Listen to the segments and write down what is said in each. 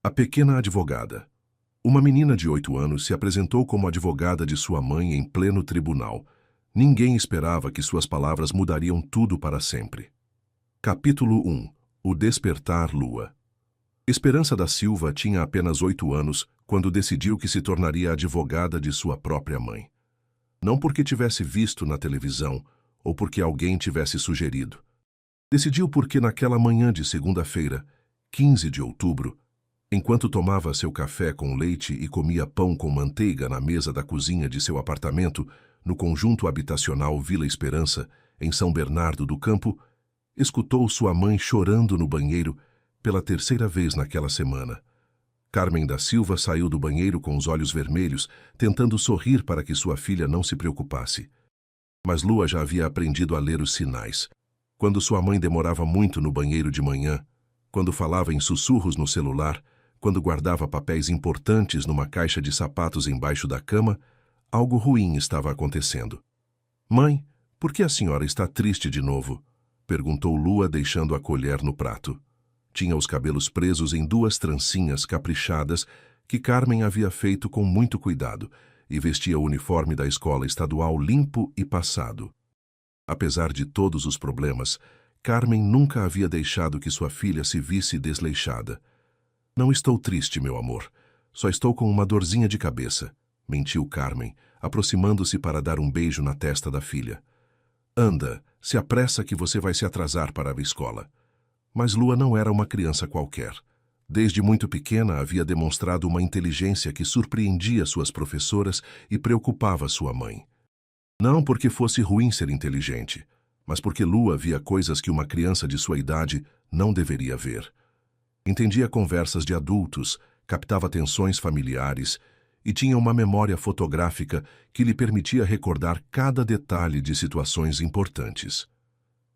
A pequena advogada. Uma menina de 8 anos se apresentou como advogada de sua mãe em pleno tribunal. Ninguém esperava que suas palavras mudariam tudo para sempre. Capítulo 1. O Despertar Lua. Esperança da Silva tinha apenas 8 anos quando decidiu que se tornaria advogada de sua própria mãe. Não porque tivesse visto na televisão ou porque alguém tivesse sugerido. Decidiu porque naquela manhã de segunda-feira, 15 de outubro, enquanto tomava seu café com leite e comia pão com manteiga na mesa da cozinha de seu apartamento, no conjunto habitacional Vila Esperança, em São Bernardo do Campo, escutou sua mãe chorando no banheiro pela terceira vez naquela semana. Carmen da Silva saiu do banheiro com os olhos vermelhos, tentando sorrir para que sua filha não se preocupasse. Mas Lua já havia aprendido a ler os sinais. Quando sua mãe demorava muito no banheiro de manhã, quando falava em sussurros no celular, quando guardava papéis importantes numa caixa de sapatos embaixo da cama, algo ruim estava acontecendo. "Mãe, por que a senhora está triste de novo?" perguntou Lua, deixando a colher no prato. Tinha os cabelos presos em 2 trancinhas caprichadas que Carmen havia feito com muito cuidado e vestia o uniforme da escola estadual limpo e passado. Apesar de todos os problemas, Carmen nunca havia deixado que sua filha se visse desleixada. "Não estou triste, meu amor. Só estou com uma dorzinha de cabeça", mentiu Carmen, aproximando-se para dar um beijo na testa da filha. "Anda, se apressa que você vai se atrasar para a escola." Mas Lua não era uma criança qualquer. Desde muito pequena havia demonstrado uma inteligência que surpreendia suas professoras e preocupava sua mãe. Não porque fosse ruim ser inteligente, mas porque Lua via coisas que uma criança de sua idade não deveria ver. Entendia conversas de adultos, captava tensões familiares e tinha uma memória fotográfica que lhe permitia recordar cada detalhe de situações importantes.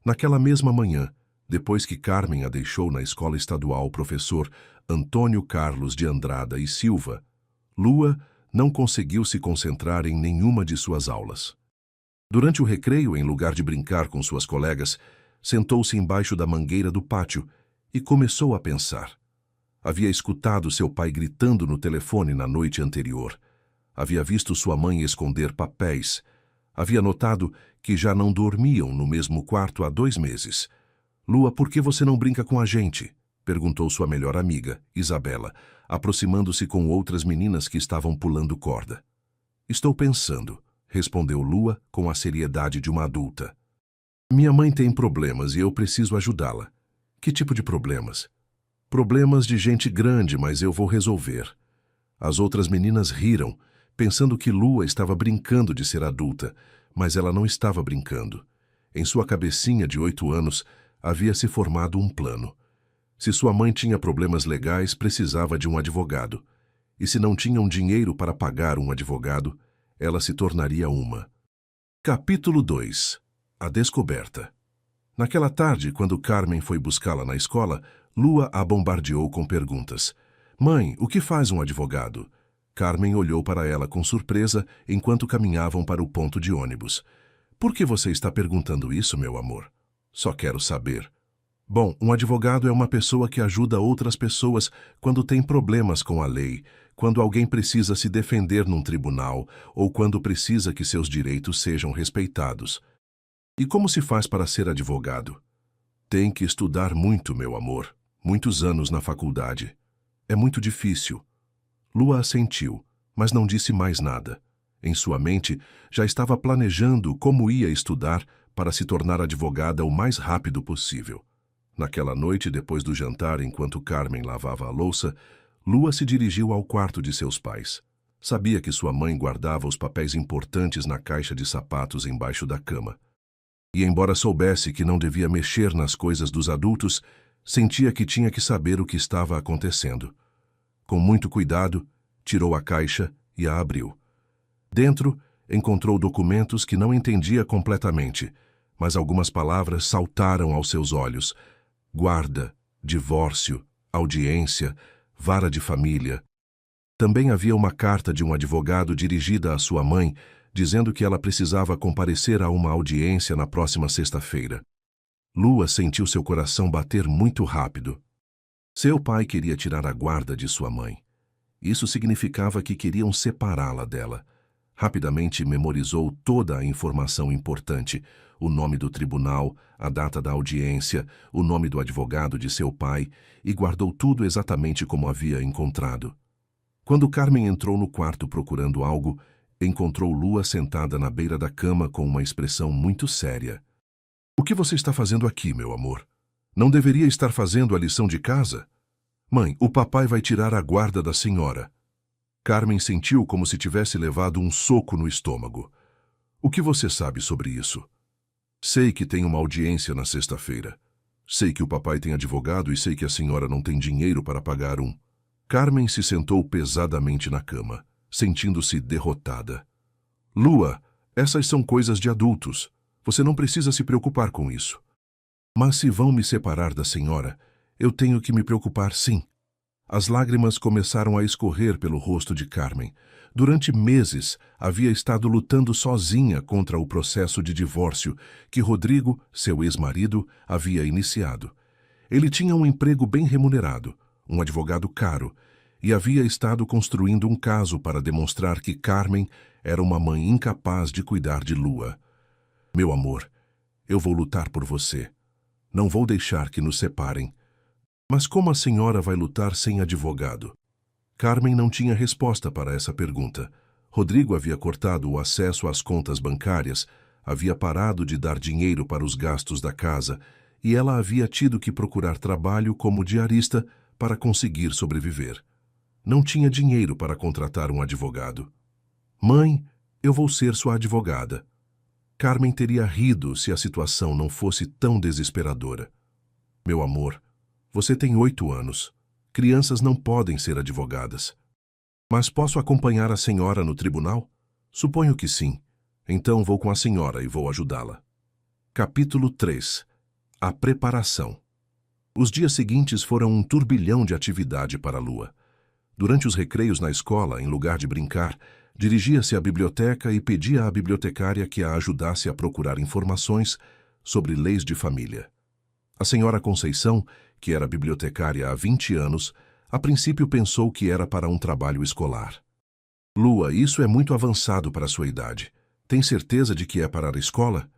Naquela mesma manhã, depois que Carmen a deixou na escola estadual professor Antônio Carlos de Andrada e Silva, Lua não conseguiu se concentrar em nenhuma de suas aulas. Durante o recreio, em lugar de brincar com suas colegas, sentou-se embaixo da mangueira do pátio e começou a pensar. Havia escutado seu pai gritando no telefone na noite anterior. Havia visto sua mãe esconder papéis. Havia notado que já não dormiam no mesmo quarto há 2 meses. "Lua, por que você não brinca com a gente?" perguntou sua melhor amiga, Isabela, aproximando-se com outras meninas que estavam pulando corda. "Estou pensando", respondeu Lua com a seriedade de uma adulta. "Minha mãe tem problemas e eu preciso ajudá-la." "Que tipo de problemas?" "Problemas de gente grande, mas eu vou resolver." As outras meninas riram, pensando que Lua estava brincando de ser adulta, mas ela não estava brincando. Em sua cabecinha de 8 anos, havia se formado um plano. Se sua mãe tinha problemas legais, precisava de um advogado. E se não tinham dinheiro para pagar um advogado, ela se tornaria uma. Capítulo 2. A Descoberta. Naquela tarde, quando Carmen foi buscá-la na escola, Lua a bombardeou com perguntas. "Mãe, o que faz um advogado?" Carmen olhou para ela com surpresa enquanto caminhavam para o ponto de ônibus. "Por que você está perguntando isso, meu amor?" "Só quero saber." "Bom, um advogado é uma pessoa que ajuda outras pessoas quando tem problemas com a lei, quando alguém precisa se defender num tribunal ou quando precisa que seus direitos sejam respeitados." "E como se faz para ser advogado?" "Tem que estudar muito, meu amor. Muitos anos na faculdade. É muito difícil." Lua assentiu, mas não disse mais nada. Em sua mente, já estava planejando como ia estudar para se tornar advogada o mais rápido possível. Naquela noite, depois do jantar, enquanto Carmen lavava a louça, Lua se dirigiu ao quarto de seus pais. Sabia que sua mãe guardava os papéis importantes na caixa de sapatos embaixo da cama. E embora soubesse que não devia mexer nas coisas dos adultos, sentia que tinha que saber o que estava acontecendo. Com muito cuidado, tirou a caixa e a abriu. Dentro, encontrou documentos que não entendia completamente, mas algumas palavras saltaram aos seus olhos. Guarda, divórcio, audiência, vara de família. Também havia uma carta de um advogado dirigida à sua mãe, dizendo que ela precisava comparecer a uma audiência na próxima sexta-feira. Lua sentiu seu coração bater muito rápido. Seu pai queria tirar a guarda de sua mãe. Isso significava que queriam separá-la dela. Rapidamente memorizou toda a informação importante, o nome do tribunal, a data da audiência, o nome do advogado de seu pai, e guardou tudo exatamente como havia encontrado. Quando Carmen entrou no quarto procurando algo, encontrou Lua sentada na beira da cama com uma expressão muito séria. "O que você está fazendo aqui, meu amor? Não deveria estar fazendo a lição de casa? Mãe, o papai vai tirar a guarda da senhora." Carmen sentiu como se tivesse levado um soco no estômago. "O que você sabe sobre isso?" "Sei que tem uma audiência na sexta-feira. Sei que o papai tem advogado e sei que a senhora não tem dinheiro para pagar um." Carmen se sentou pesadamente na cama, sentindo-se derrotada. "Lua, essas são coisas de adultos. Você não precisa se preocupar com isso." "Mas se vão me separar da senhora, eu tenho que me preocupar sim." As lágrimas começaram a escorrer pelo rosto de Carmen. Durante meses, havia estado lutando sozinha contra o processo de divórcio que Rodrigo, seu ex-marido, havia iniciado. Ele tinha um emprego bem remunerado, um advogado caro, e havia estado construindo um caso para demonstrar que Carmen era uma mãe incapaz de cuidar de Lua. "Meu amor, eu vou lutar por você. Não vou deixar que nos separem." "Mas como a senhora vai lutar sem advogado?" Carmen não tinha resposta para essa pergunta. Rodrigo havia cortado o acesso às contas bancárias, havia parado de dar dinheiro para os gastos da casa e ela havia tido que procurar trabalho como diarista para conseguir sobreviver. Não tinha dinheiro para contratar um advogado. "Mãe, eu vou ser sua advogada." Carmen teria rido se a situação não fosse tão desesperadora. "Meu amor, você tem 8 anos. Crianças não podem ser advogadas." "Mas posso acompanhar a senhora no tribunal?" "Suponho que sim. Então vou com a senhora e vou ajudá-la." Capítulo 3. A preparação. Os dias seguintes foram um turbilhão de atividade para Lua. Durante os recreios na escola, em lugar de brincar, dirigia-se à biblioteca e pedia à bibliotecária que a ajudasse a procurar informações sobre leis de família. A senhora Conceição, que era bibliotecária há 20 anos, a princípio pensou que era para um trabalho escolar. "Lua, isso é muito avançado para a sua idade. Tem certeza de que é para a escola?"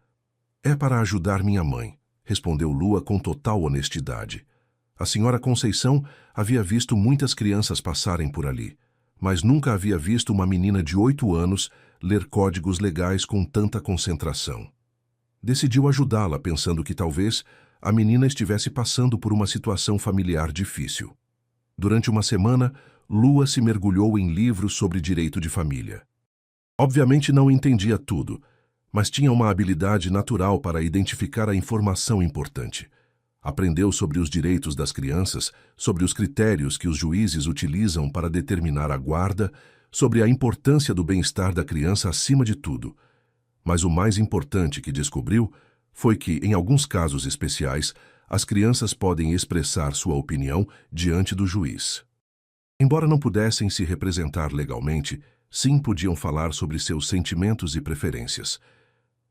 "É para ajudar minha mãe", respondeu Lua com total honestidade. A senhora Conceição havia visto muitas crianças passarem por ali, mas nunca havia visto uma menina de 8 anos ler códigos legais com tanta concentração. Decidiu ajudá-la, pensando que talvez a menina estivesse passando por uma situação familiar difícil. Durante uma semana, Lua se mergulhou em livros sobre direito de família. Obviamente não entendia tudo, mas tinha uma habilidade natural para identificar a informação importante. Aprendeu sobre os direitos das crianças, sobre os critérios que os juízes utilizam para determinar a guarda, sobre a importância do bem-estar da criança acima de tudo. Mas o mais importante que descobriu foi que, em alguns casos especiais, as crianças podem expressar sua opinião diante do juiz. Embora não pudessem se representar legalmente, sim podiam falar sobre seus sentimentos e preferências.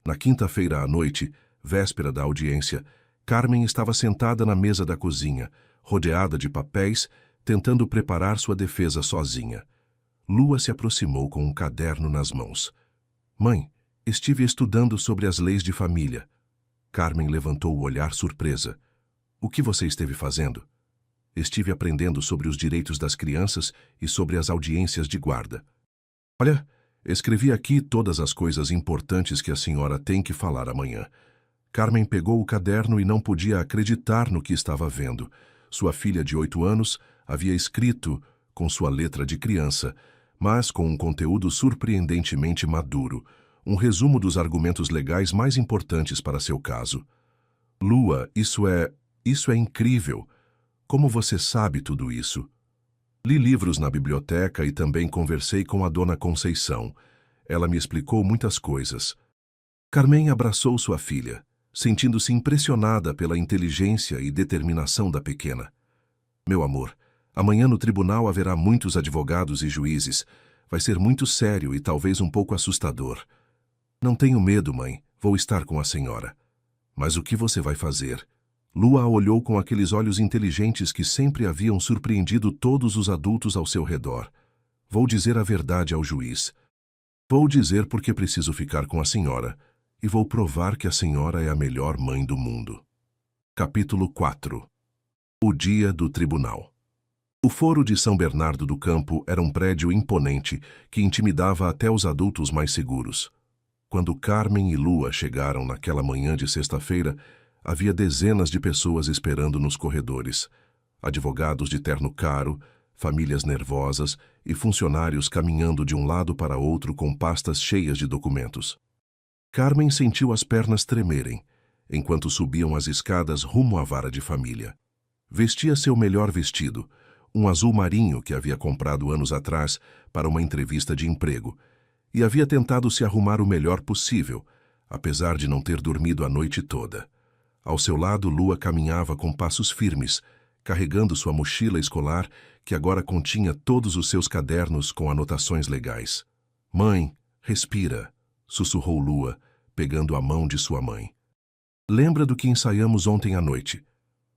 Na quinta-feira à noite, véspera da audiência, Carmen estava sentada na mesa da cozinha, rodeada de papéis, tentando preparar sua defesa sozinha. Lua se aproximou com um caderno nas mãos. "Mãe, estive estudando sobre as leis de família." Carmen levantou o olhar surpresa. "O que você esteve fazendo?" "Estive aprendendo sobre os direitos das crianças e sobre as audiências de guarda." "Olha, escrevi aqui todas as coisas importantes que a senhora tem que falar amanhã." Carmen pegou o caderno e não podia acreditar no que estava vendo. Sua filha de 8 anos havia escrito, com sua letra de criança, mas com um conteúdo surpreendentemente maduro, um resumo dos argumentos legais mais importantes para seu caso. "Lua, isso é incrível. Como você sabe tudo isso?" "Li livros na biblioteca e também conversei com a dona Conceição. Ela me explicou muitas coisas." Carmen abraçou sua filha, sentindo-se impressionada pela inteligência e determinação da pequena. "Meu amor, amanhã no tribunal haverá muitos advogados e juízes. Vai ser muito sério e talvez um pouco assustador." "Não tenho medo, mãe. Vou estar com a senhora." "Mas o que você vai fazer?" Lua a olhou com aqueles olhos inteligentes que sempre haviam surpreendido todos os adultos ao seu redor. Vou dizer a verdade ao juiz. Vou dizer porque preciso ficar com a senhora, e vou provar que a senhora é a melhor mãe do mundo. Capítulo 4. O dia do tribunal. O Foro de São Bernardo do Campo era um prédio imponente que intimidava até os adultos mais seguros. Quando Carmen e Lua chegaram naquela manhã de sexta-feira, havia dezenas de pessoas esperando nos corredores. Advogados de terno caro, famílias nervosas e funcionários caminhando de um lado para outro com pastas cheias de documentos. Carmen sentiu as pernas tremerem, enquanto subiam as escadas rumo à vara de família. Vestia seu melhor vestido, um azul marinho que havia comprado anos atrás para uma entrevista de emprego, e havia tentado se arrumar o melhor possível, apesar de não ter dormido a noite toda. Ao seu lado, Lua caminhava com passos firmes, carregando sua mochila escolar, que agora continha todos os seus cadernos com anotações legais. "Mãe, respira", sussurrou Lua, pegando a mão de sua mãe. "Lembra do que ensaiamos ontem à noite?"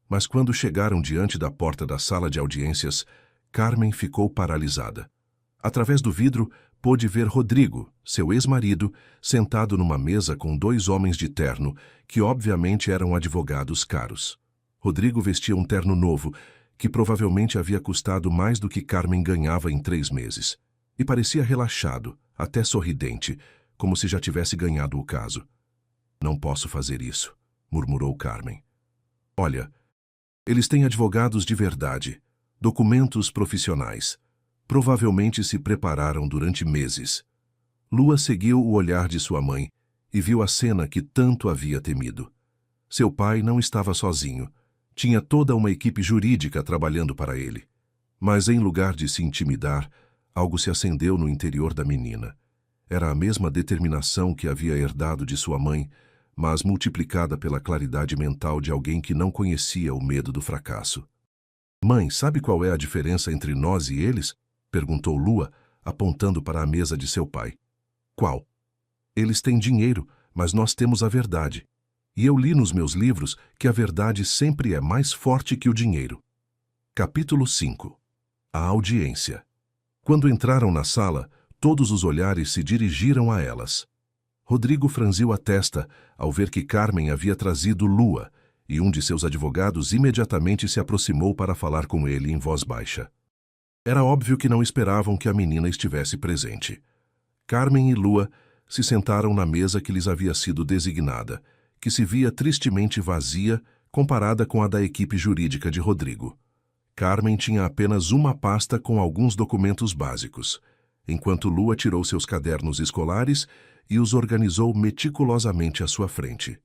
Mas quando chegaram diante da porta da sala de audiências, Carmen ficou paralisada. Através do vidro, pôde ver Rodrigo, seu ex-marido, sentado numa mesa com dois homens de terno, que obviamente eram advogados caros. Rodrigo vestia um terno novo, que provavelmente havia custado mais do que Carmen ganhava em 3 meses, e parecia relaxado, até sorridente, como se já tivesse ganhado o caso. "Não posso fazer isso", murmurou Carmen. "Olha, eles têm advogados de verdade, documentos profissionais. Provavelmente se prepararam durante meses." Lua seguiu o olhar de sua mãe e viu a cena que tanto havia temido. Seu pai não estava sozinho. Tinha toda uma equipe jurídica trabalhando para ele. Mas em lugar de se intimidar, algo se acendeu no interior da menina. Era a mesma determinação que havia herdado de sua mãe, mas multiplicada pela claridade mental de alguém que não conhecia o medo do fracasso. "Mãe, sabe qual é a diferença entre nós e eles?" perguntou Lua, apontando para a mesa de seu pai. "Qual?" "Eles têm dinheiro, mas nós temos a verdade. E eu li nos meus livros que a verdade sempre é mais forte que o dinheiro." Capítulo 5. A audiência. Quando entraram na sala, todos os olhares se dirigiram a elas. Rodrigo franziu a testa ao ver que Carmen havia trazido Lua, e um de seus advogados imediatamente se aproximou para falar com ele em voz baixa. Era óbvio que não esperavam que a menina estivesse presente. Carmen e Lua se sentaram na mesa que lhes havia sido designada, que se via tristemente vazia comparada com a da equipe jurídica de Rodrigo. Carmen tinha apenas uma pasta com alguns documentos básicos, enquanto Lua tirou seus cadernos escolares e os organizou meticulosamente à sua frente.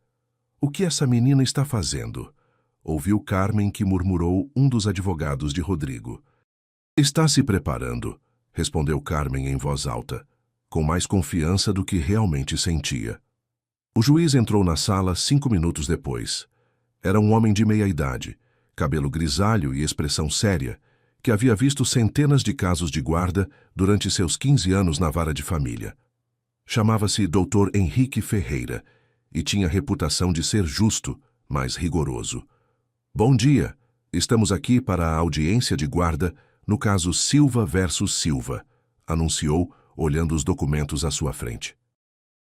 "O que essa menina está fazendo?" ouviu Carmen, que murmurou um dos advogados de Rodrigo. "Está se preparando", respondeu Carmen em voz alta, com mais confiança do que realmente sentia. O juiz entrou na sala 5 minutos depois. Era um homem de meia-idade, cabelo grisalho e expressão séria, que havia visto centenas de casos de guarda durante seus 15 anos na vara de família. Chamava-se Dr. Henrique Ferreira e tinha reputação de ser justo, mas rigoroso. "Bom dia, estamos aqui para a audiência de guarda no caso Silva versus Silva", anunciou, olhando os documentos à sua frente.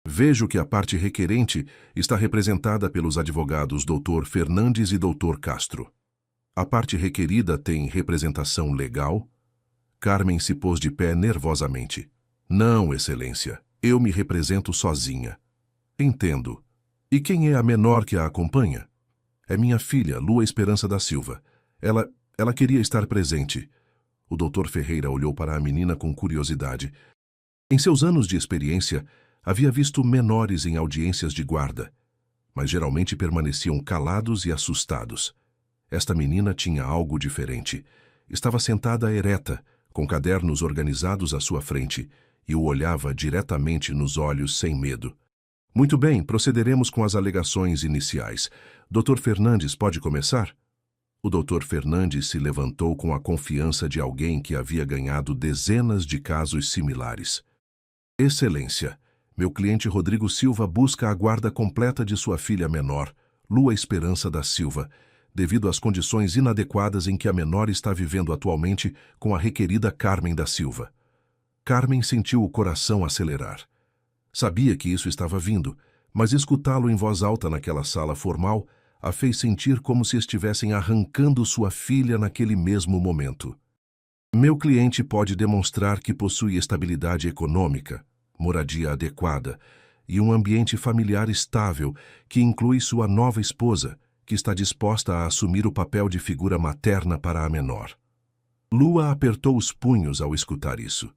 "Vejo que a parte requerente está representada pelos advogados Dr. Fernandes e Dr. Castro. A parte requerida tem representação legal?" Carmen se pôs de pé nervosamente. "Não, Excelência, eu me represento sozinha." "Entendo. E quem é a menor que a acompanha?" "É minha filha, Lua Esperança da Silva. Ela queria estar presente." O Dr. Ferreira olhou para a menina com curiosidade. Em seus anos de experiência, havia visto menores em audiências de guarda, mas geralmente permaneciam calados e assustados. Esta menina tinha algo diferente. Estava sentada ereta, com cadernos organizados à sua frente, e o olhava diretamente nos olhos sem medo. "Muito bem, procederemos com as alegações iniciais. Dr. Fernandes, pode começar?" O Dr. Fernandes se levantou com a confiança de alguém que havia ganhado dezenas de casos similares. "Excelência, meu cliente Rodrigo Silva busca a guarda completa de sua filha menor, Lua Esperança da Silva, devido às condições inadequadas em que a menor está vivendo atualmente com a requerida Carmen da Silva. Carmen sentiu o coração acelerar. Sabia que isso estava vindo, mas escutá-lo em voz alta naquela sala formal a fez sentir como se estivessem arrancando sua filha naquele mesmo momento. Meu cliente pode demonstrar que possui estabilidade econômica, moradia adequada e um ambiente familiar estável que inclui sua nova esposa, que está disposta a assumir o papel de figura materna para a menor. Lua apertou os punhos ao escutar isso.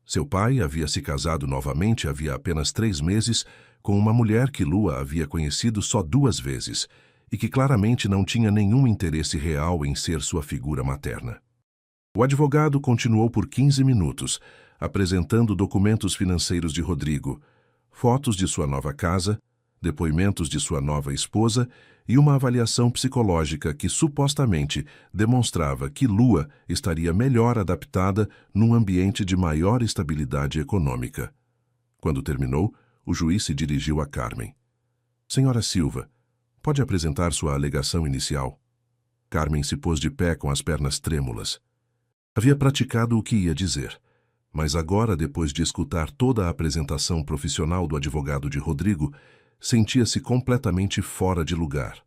Seu pai havia se casado novamente havia apenas 3 meses com uma mulher que Lua havia conhecido só 2 vezes e que claramente não tinha nenhum interesse real em ser sua figura materna. O advogado continuou por 15 minutos, apresentando documentos financeiros de Rodrigo, fotos de sua nova casa, depoimentos de sua nova esposa e uma avaliação psicológica que supostamente demonstrava que Lua estaria melhor adaptada num ambiente de maior estabilidade econômica. Quando terminou, o juiz se dirigiu a Carmen. Senhora Silva, pode apresentar sua alegação inicial? Carmen se pôs de pé com as pernas trêmulas. Havia praticado o que ia dizer, mas agora, depois de escutar toda a apresentação profissional do advogado de Rodrigo, sentia-se completamente fora de lugar.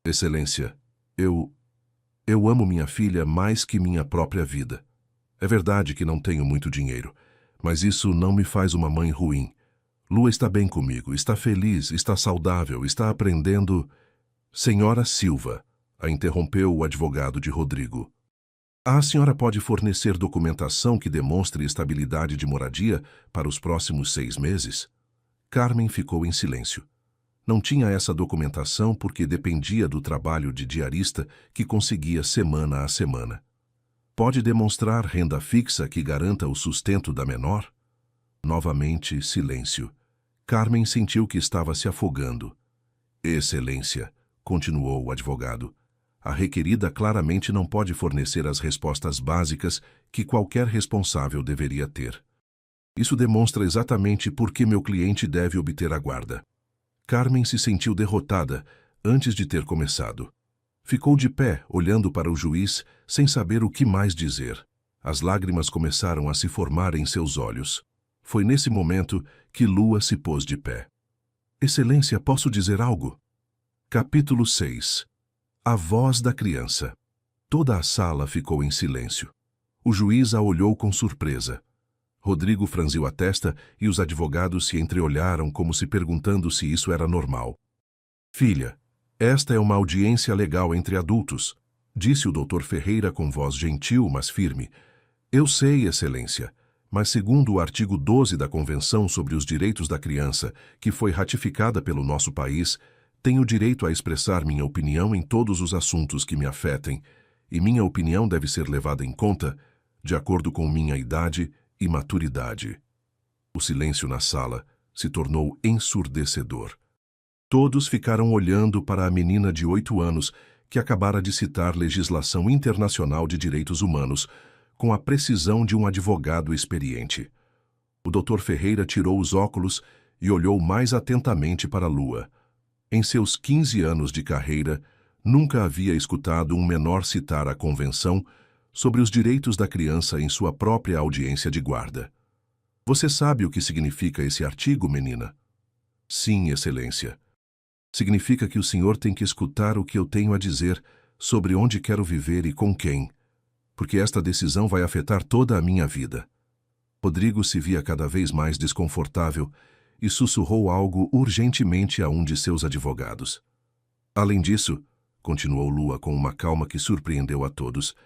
Excelência, eu amo minha filha mais que minha própria vida. É verdade que não tenho muito dinheiro, mas isso não me faz uma mãe ruim. Lua está bem comigo, está feliz, está saudável, está aprendendo... Senhora Silva, a interrompeu o advogado de Rodrigo. A senhora pode fornecer documentação que demonstre estabilidade de moradia para os próximos 6 meses? Carmen ficou em silêncio. Não tinha essa documentação porque dependia do trabalho de diarista que conseguia semana a semana. Pode demonstrar renda fixa que garanta o sustento da menor? Novamente, silêncio. Carmen sentiu que estava se afogando. Excelência, continuou o advogado. A requerida claramente não pode fornecer as respostas básicas que qualquer responsável deveria ter. Isso demonstra exatamente por que meu cliente deve obter a guarda. Carmen se sentiu derrotada antes de ter começado. Ficou de pé, olhando para o juiz, sem saber o que mais dizer. As lágrimas começaram a se formar em seus olhos. Foi nesse momento que Lua se pôs de pé. Excelência, posso dizer algo? Capítulo 6. A voz da criança. Toda a sala ficou em silêncio. O juiz a olhou com surpresa. Rodrigo franziu a testa e os advogados se entreolharam como se perguntando se isso era normal. Filha, esta é uma audiência legal entre adultos, disse o Dr. Ferreira com voz gentil, mas firme. Eu sei, Excelência, mas segundo o artigo 12 da Convenção sobre os Direitos da Criança, que foi ratificada pelo nosso país, tenho direito a expressar minha opinião em todos os assuntos que me afetem, e minha opinião deve ser levada em conta de acordo com minha idade e maturidade. O silêncio na sala se tornou ensurdecedor. Todos ficaram olhando para a menina de 8 anos que acabara de citar legislação internacional de direitos humanos com a precisão de um advogado experiente. O Dr. Ferreira tirou os óculos e olhou mais atentamente para Lua. Em seus 15 anos de carreira, nunca havia escutado um menor citar a Convenção sobre os direitos da criança em sua própria audiência de guarda. Você sabe o que significa esse artigo, menina? Sim, Excelência. Significa que o senhor tem que escutar o que eu tenho a dizer sobre onde quero viver e com quem, porque esta decisão vai afetar toda a minha vida. Rodrigo se via cada vez mais desconfortável e sussurrou algo urgentemente a um de seus advogados. Além disso, continuou Lua com uma calma que surpreendeu a todos,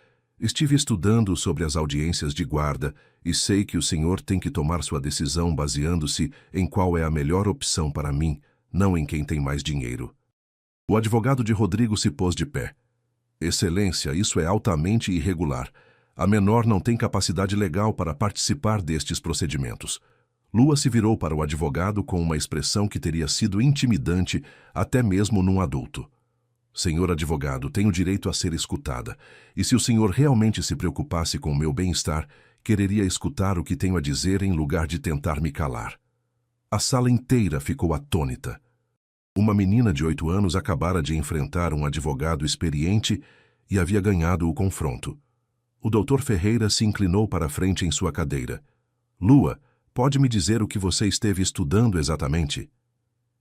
estive estudando sobre as audiências de guarda e sei que o senhor tem que tomar sua decisão baseando-se em qual é a melhor opção para mim, não em quem tem mais dinheiro. O advogado de Rodrigo se pôs de pé. Excelência, isso é altamente irregular. A menor não tem capacidade legal para participar destes procedimentos. Lua se virou para o advogado com uma expressão que teria sido intimidante até mesmo num adulto. Senhor advogado, tenho direito a ser escutada, e se o senhor realmente se preocupasse com o meu bem-estar, quereria escutar o que tenho a dizer em lugar de tentar me calar. A sala inteira ficou atônita. Uma menina de 8 anos acabara de enfrentar um advogado experiente e havia ganhado o confronto. O Dr. Ferreira se inclinou para a frente em sua cadeira. Lua, pode me dizer o que você esteve estudando exatamente?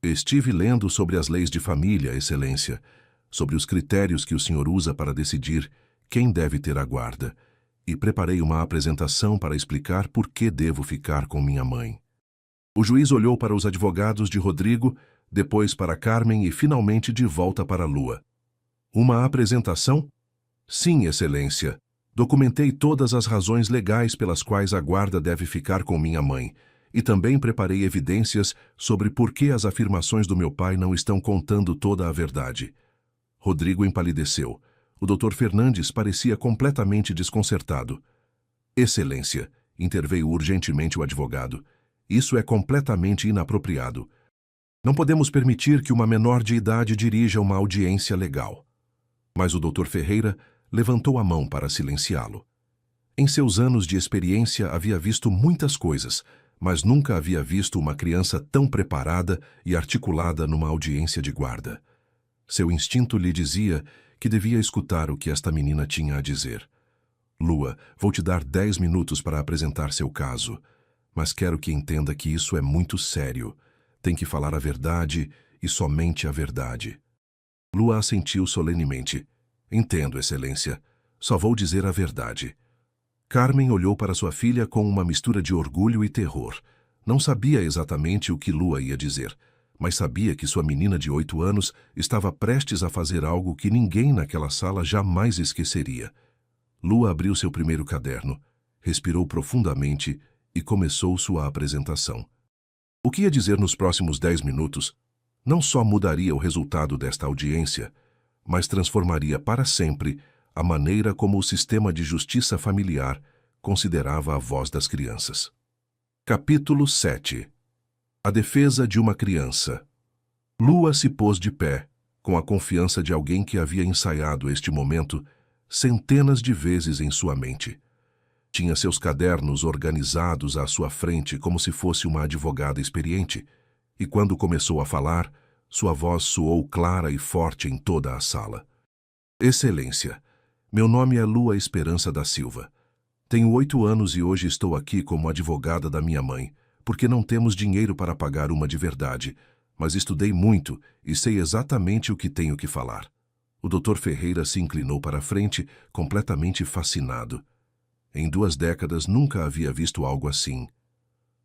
Estive lendo sobre as leis de família, Excelência, sobre os critérios que o senhor usa para decidir quem deve ter a guarda, e preparei uma apresentação para explicar por que devo ficar com minha mãe. O juiz olhou para os advogados de Rodrigo, depois para Carmen e finalmente de volta para Lua. Uma apresentação? Sim, Excelência. Documentei todas as razões legais pelas quais a guarda deve ficar com minha mãe, e também preparei evidências sobre por que as afirmações do meu pai não estão contando toda a verdade. Rodrigo empalideceu. O Dr. Fernandes parecia completamente desconcertado. Excelência, interveio urgentemente o advogado, isso é completamente inapropriado. Não podemos permitir que uma menor de idade dirija uma audiência legal. Mas o Dr. Ferreira levantou a mão para silenciá-lo. Em seus anos de experiência havia visto muitas coisas, mas nunca havia visto uma criança tão preparada e articulada numa audiência de guarda. Seu instinto lhe dizia que devia escutar o que esta menina tinha a dizer. Lua, vou te dar 10 minutos para apresentar seu caso, mas quero que entenda que isso é muito sério. Tem que falar a verdade e somente a verdade. Lua assentiu solenemente. Entendo, Excelência. Só vou dizer a verdade. Carmen olhou para sua filha com uma mistura de orgulho e terror. Não sabia exatamente o que Lua ia dizer, mas sabia que sua menina de 8 anos estava prestes a fazer algo que ninguém naquela sala jamais esqueceria. Lua abriu seu primeiro caderno, respirou profundamente e começou sua apresentação. O que ia dizer nos próximos 10 minutos não só mudaria o resultado desta audiência, mas transformaria para sempre a maneira como o sistema de justiça familiar considerava a voz das crianças. Capítulo 7. A defesa de uma criança. Lua se pôs de pé, com a confiança de alguém que havia ensaiado este momento centenas de vezes em sua mente. Tinha seus cadernos organizados à sua frente como se fosse uma advogada experiente, e quando começou a falar, sua voz soou clara e forte em toda a sala. Excelência, meu nome é Lua Esperança da Silva. Tenho 8 anos e hoje estou aqui como advogada da minha mãe, porque não temos dinheiro para pagar uma de verdade, mas estudei muito e sei exatamente o que tenho que falar. O Dr. Ferreira se inclinou para a frente, completamente fascinado. Em 2 décadas nunca havia visto algo assim.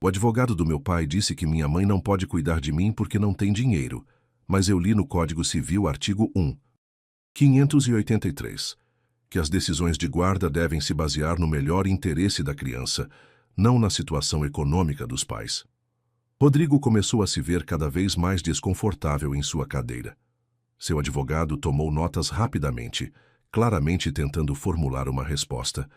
O advogado do meu pai disse que minha mãe não pode cuidar de mim porque não tem dinheiro, mas eu li no Código Civil, artigo 1, 583, que as decisões de guarda devem se basear no melhor interesse da criança, não na situação econômica dos pais. Rodrigo começou a se ver cada vez mais desconfortável em sua cadeira. Seu advogado tomou notas rapidamente, claramente tentando formular uma resposta.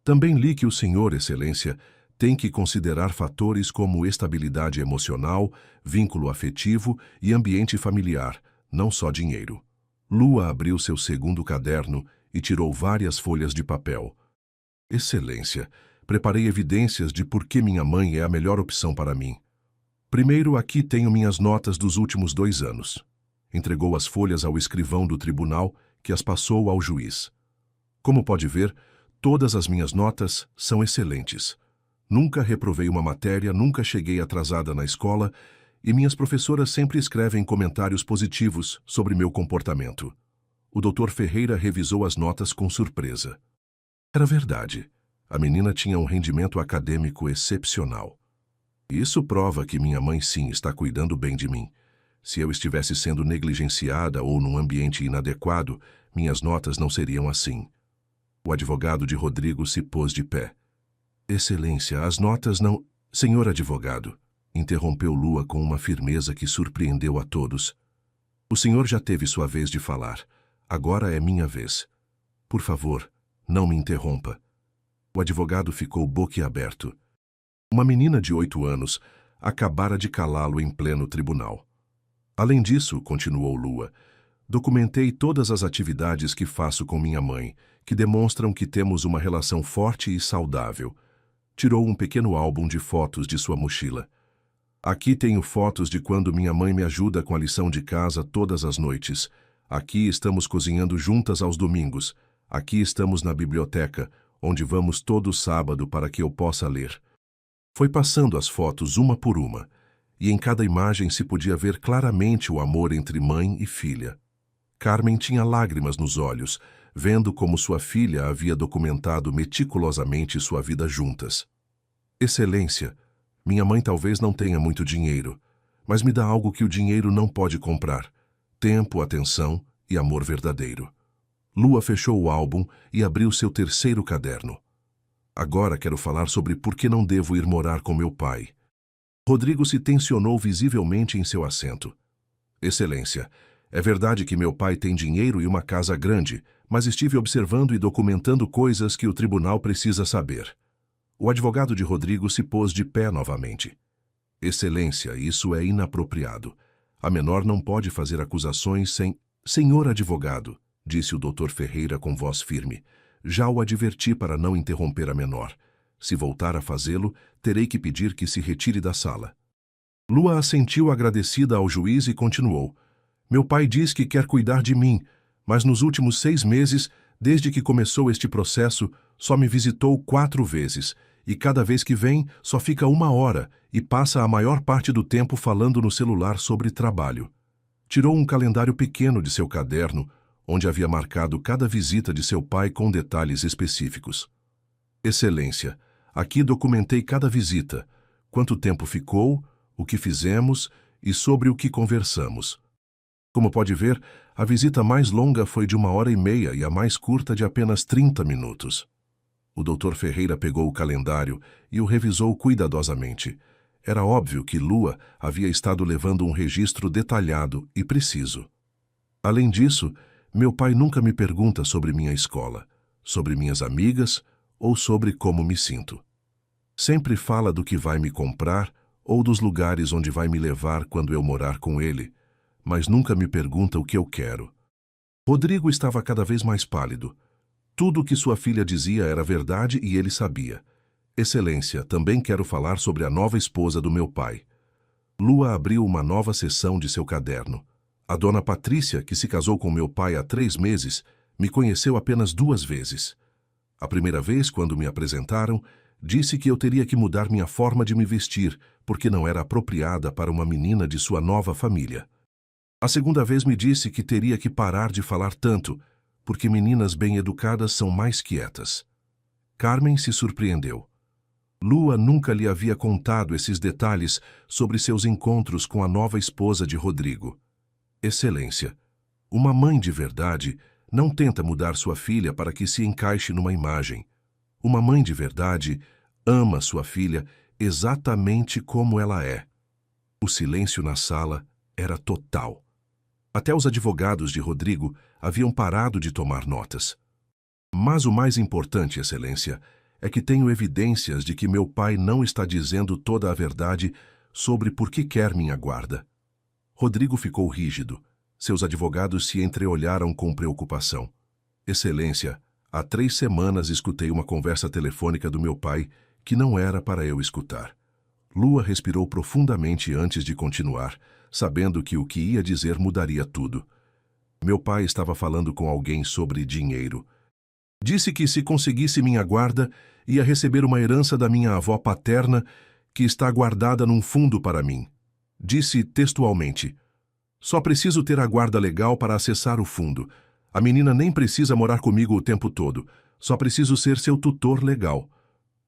Também li que o senhor, Excelência, tem que considerar fatores como estabilidade emocional, vínculo afetivo e ambiente familiar, não só dinheiro. Lua abriu seu segundo caderno e tirou várias folhas de papel. Excelência, preparei evidências de por que minha mãe é a melhor opção para mim. Primeiro, aqui tenho minhas notas dos últimos 2 anos. Entregou as folhas ao escrivão do tribunal, que as passou ao juiz. Como pode ver, todas as minhas notas são excelentes. Nunca reprovei uma matéria, nunca cheguei atrasada na escola e minhas professoras sempre escrevem comentários positivos sobre meu comportamento. O Dr. Ferreira revisou as notas com surpresa. Era verdade. A menina tinha um rendimento acadêmico excepcional. Isso prova que minha mãe sim está cuidando bem de mim. Se eu estivesse sendo negligenciada ou num ambiente inadequado, minhas notas não seriam assim. O advogado de Rodrigo se pôs de pé. Excelência, as notas não... Senhor advogado, interrompeu Lua com uma firmeza que surpreendeu a todos. O senhor já teve sua vez de falar. Agora é minha vez. Por favor, não me interrompa. O advogado ficou boquiaberto. Uma menina de 8 anos acabara de calá-lo em pleno tribunal. Além disso, continuou Lua, documentei todas as atividades que faço com minha mãe, que demonstram que temos uma relação forte e saudável. Tirou um pequeno álbum de fotos de sua mochila. Aqui tenho fotos de quando minha mãe me ajuda com a lição de casa todas as noites. Aqui estamos cozinhando juntas aos domingos. Aqui estamos na biblioteca, onde vamos todo sábado para que eu possa ler. Foi passando as fotos uma por uma, e em cada imagem se podia ver claramente o amor entre mãe e filha. Carmen tinha lágrimas nos olhos, vendo como sua filha havia documentado meticulosamente sua vida juntas. Excelência, minha mãe talvez não tenha muito dinheiro, mas me dá algo que o dinheiro não pode comprar: tempo, atenção e amor verdadeiro. Lua fechou o álbum e abriu seu terceiro caderno. Agora quero falar sobre por que não devo ir morar com meu pai. Rodrigo se tensionou visivelmente em seu assento. Excelência, é verdade que meu pai tem dinheiro e uma casa grande, mas estive observando e documentando coisas que o tribunal precisa saber. O advogado de Rodrigo se pôs de pé novamente. Excelência, isso é inapropriado. A menor não pode fazer acusações sem... Senhor advogado, disse o Dr. Ferreira com voz firme, já o adverti para não interromper a menor. Se voltar a fazê-lo, terei que pedir que se retire da sala. Lua assentiu agradecida ao juiz e continuou. Meu pai diz que quer cuidar de mim, mas nos últimos 6 meses, desde que começou este processo, só me visitou 4 vezes, e cada vez que vem, só fica 1 hora e passa a maior parte do tempo falando no celular sobre trabalho. Tirou um calendário pequeno de seu caderno, onde havia marcado cada visita de seu pai com detalhes específicos. Excelência, aqui documentei cada visita, quanto tempo ficou, o que fizemos e sobre o que conversamos. Como pode ver, a visita mais longa foi de 1h30 e a mais curta de apenas 30 minutos. O Dr. Ferreira pegou o calendário e o revisou cuidadosamente. Era óbvio que Lua havia estado levando um registro detalhado e preciso. Além disso, meu pai nunca me pergunta sobre minha escola, sobre minhas amigas ou sobre como me sinto. Sempre fala do que vai me comprar ou dos lugares onde vai me levar quando eu morar com ele, mas nunca me pergunta o que eu quero. Rodrigo estava cada vez mais pálido. Tudo o que sua filha dizia era verdade e ele sabia. Excelência, também quero falar sobre a nova esposa do meu pai. Lua abriu uma nova seção de seu caderno. A dona Patrícia, que se casou com meu pai há 3 meses, me conheceu apenas 2 vezes. A primeira vez, quando me apresentaram, disse que eu teria que mudar minha forma de me vestir, porque não era apropriada para uma menina de sua nova família. A segunda vez me disse que teria que parar de falar tanto, porque meninas bem-educadas são mais quietas. Carmen se surpreendeu. Lua nunca lhe havia contado esses detalhes sobre seus encontros com a nova esposa de Rodrigo. Excelência, uma mãe de verdade não tenta mudar sua filha para que se encaixe numa imagem. Uma mãe de verdade ama sua filha exatamente como ela é. O silêncio na sala era total. Até os advogados de Rodrigo haviam parado de tomar notas. Mas o mais importante, Excelência, é que tenho evidências de que meu pai não está dizendo toda a verdade sobre por que quer minha guarda. Rodrigo ficou rígido. Seus advogados se entreolharam com preocupação. Excelência, há 3 semanas escutei uma conversa telefônica do meu pai que não era para eu escutar. Lua respirou profundamente antes de continuar, sabendo que o que ia dizer mudaria tudo. Meu pai estava falando com alguém sobre dinheiro. Disse que se conseguisse minha guarda, ia receber uma herança da minha avó paterna que está guardada num fundo para mim. Disse textualmente: só preciso ter a guarda legal para acessar o fundo. A menina nem precisa morar comigo o tempo todo. Só preciso ser seu tutor legal.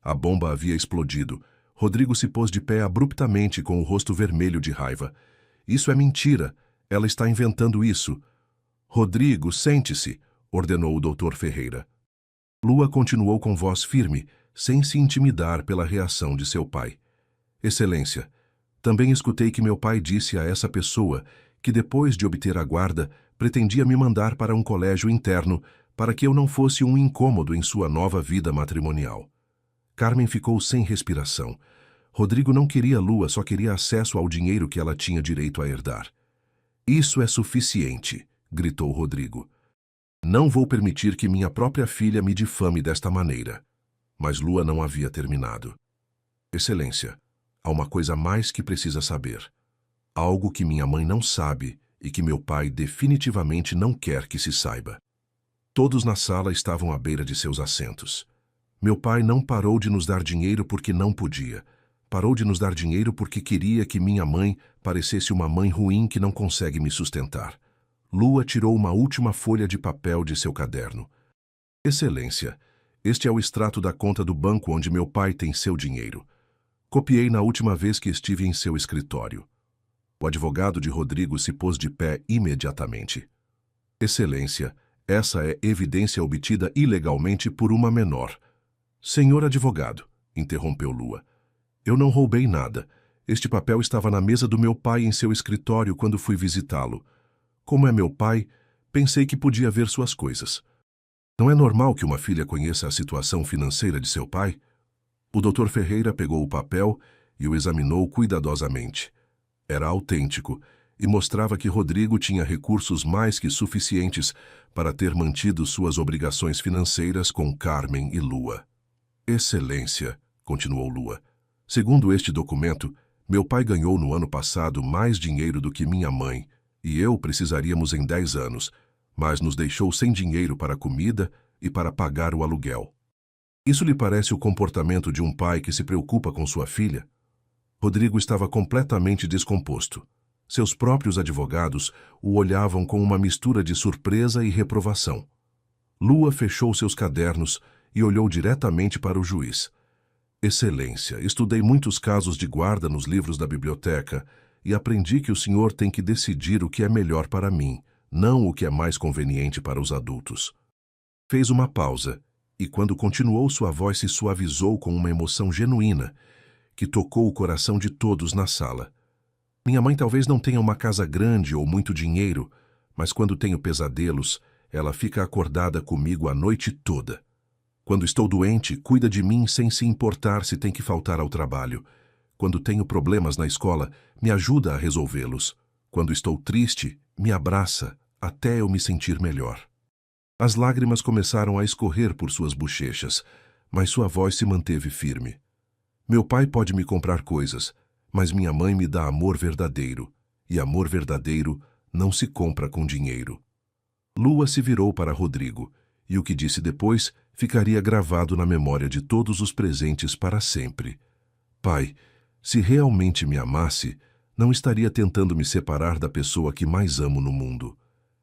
A bomba havia explodido. Rodrigo se pôs de pé abruptamente com o rosto vermelho de raiva. Isso é mentira. Ela está inventando isso. Rodrigo, sente-se, ordenou o Dr. Ferreira. Lua continuou com voz firme, sem se intimidar pela reação de seu pai. Excelência, também escutei que meu pai disse a essa pessoa que depois de obter a guarda, pretendia me mandar para um colégio interno para que eu não fosse um incômodo em sua nova vida matrimonial. Carmen ficou sem respiração. Rodrigo não queria Lua, só queria acesso ao dinheiro que ela tinha direito a herdar. Isso é suficiente, gritou Rodrigo. Não vou permitir que minha própria filha me difame desta maneira. Mas Lua não havia terminado. Excelência, há uma coisa a mais que precisa saber. Algo que minha mãe não sabe e que meu pai definitivamente não quer que se saiba. Todos na sala estavam à beira de seus assentos. Meu pai não parou de nos dar dinheiro porque não podia. Parou de nos dar dinheiro porque queria que minha mãe parecesse uma mãe ruim que não consegue me sustentar. Lua tirou uma última folha de papel de seu caderno. Excelência, este é o extrato da conta do banco onde meu pai tem seu dinheiro. Copiei na última vez que estive em seu escritório. O advogado de Rodrigo se pôs de pé imediatamente. Excelência, essa é evidência obtida ilegalmente por uma menor. Senhor advogado, interrompeu Lua, eu não roubei nada. Este papel estava na mesa do meu pai em seu escritório quando fui visitá-lo. Como é meu pai, pensei que podia ver suas coisas. Não é normal que uma filha conheça a situação financeira de seu pai? O Dr. Ferreira pegou o papel e o examinou cuidadosamente. Era autêntico e mostrava que Rodrigo tinha recursos mais que suficientes para ter mantido suas obrigações financeiras com Carmen e Lua. Excelência, continuou Lua. Segundo este documento, meu pai ganhou no ano passado mais dinheiro do que minha mãe, e eu precisaríamos em 10 anos, mas nos deixou sem dinheiro para comida e para pagar o aluguel. Isso lhe parece o comportamento de um pai que se preocupa com sua filha? Rodrigo estava completamente descomposto. Seus próprios advogados o olhavam com uma mistura de surpresa e reprovação. Lua fechou seus cadernos e olhou diretamente para o juiz. Excelência, estudei muitos casos de guarda nos livros da biblioteca e aprendi que o senhor tem que decidir o que é melhor para mim, não o que é mais conveniente para os adultos. Fez uma pausa e, quando continuou, sua voz se suavizou com uma emoção genuína que tocou o coração de todos na sala. Minha mãe talvez não tenha uma casa grande ou muito dinheiro, mas quando tenho pesadelos, ela fica acordada comigo a noite toda. Quando estou doente, cuida de mim sem se importar se tem que faltar ao trabalho. Quando tenho problemas na escola, me ajuda a resolvê-los. Quando estou triste, me abraça até eu me sentir melhor. As lágrimas começaram a escorrer por suas bochechas, mas sua voz se manteve firme. Meu pai pode me comprar coisas, mas minha mãe me dá amor verdadeiro, e amor verdadeiro não se compra com dinheiro. Lua se virou para Rodrigo, e o que disse depois ficaria gravado na memória de todos os presentes para sempre. Pai, se realmente me amasse, não estaria tentando me separar da pessoa que mais amo no mundo.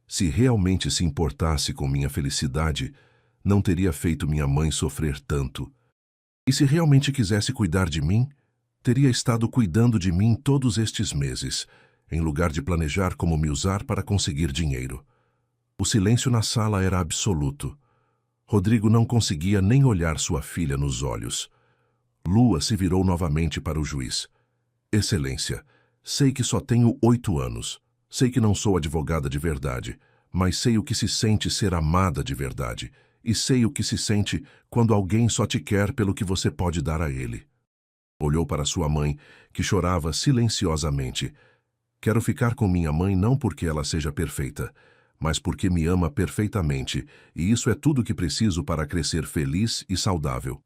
Se realmente se importasse com minha felicidade, não teria feito minha mãe sofrer tanto. E se realmente quisesse cuidar de mim, teria estado cuidando de mim todos estes meses, em lugar de planejar como me usar para conseguir dinheiro. O silêncio na sala era absoluto. Rodrigo não conseguia nem olhar sua filha nos olhos. Lua se virou novamente para o juiz. Excelência, sei que só tenho 8 anos. Sei que não sou advogada de verdade, mas sei o que se sente ser amada de verdade, e sei o que se sente quando alguém só te quer pelo que você pode dar a ele. Olhou para sua mãe, que chorava silenciosamente. Quero ficar com minha mãe não porque ela seja perfeita, mas porque me ama perfeitamente, e isso é tudo que preciso para crescer feliz e saudável.